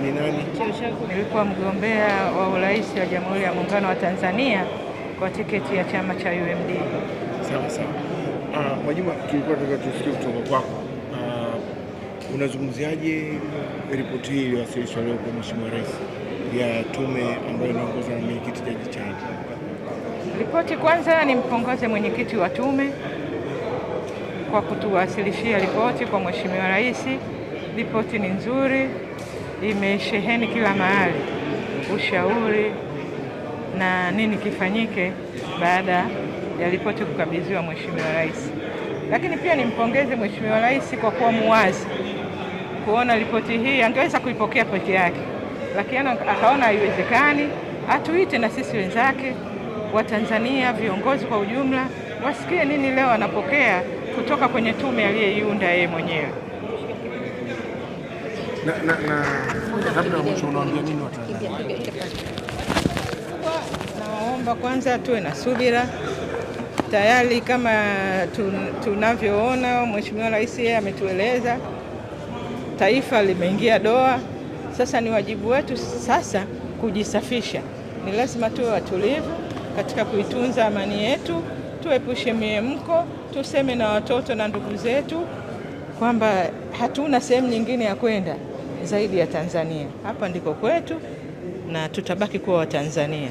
ni nani? Nilikuwa mgombea wa urais wa Jamhuri ya Muungano wa Tanzania kwa tiketi ya chama cha UMD. Sawa sawa. Mwajuma, tulikuwa tunataka tusikie kutoka kwako. Unazungumziaje ripoti hii iliyowasilishwa leo kwa Mheshimiwa Rais ya tume ambayo inaongozwa na mwenyekiti Jaji Chande? Ripoti, kwanza nimpongeze mwenyekiti wa tume kwa kutuwasilishia ripoti kwa Mheshimiwa Rais. Ripoti ni nzuri, imesheheni kila mahali ushauri na nini kifanyike baada ya ripoti kukabidhiwa Mheshimiwa Rais. Lakini pia nimpongeze Mheshimiwa Rais kwa kuwa muwazi, kuona ripoti hii angeweza kuipokea peke yake, lakini akaona haiwezekani, atuite na sisi wenzake wa Tanzania, viongozi kwa ujumla, wasikie nini leo anapokea kutoka kwenye tume aliyeiunda yeye mwenyewe. Labda mwisho unawaambia nini Watanzania? Nawaomba kwanza tuwe na subira. Tayari kama tunavyoona Mheshimiwa Rais yeye ametueleza taifa limeingia doa. Sasa ni wajibu wetu sasa kujisafisha. Ni lazima tuwe watulivu katika kuitunza amani yetu, tuepushe miemko, tuseme na watoto na ndugu zetu kwamba hatuna sehemu nyingine ya kwenda zaidi ya Tanzania. Hapa ndiko kwetu na tutabaki kuwa Watanzania.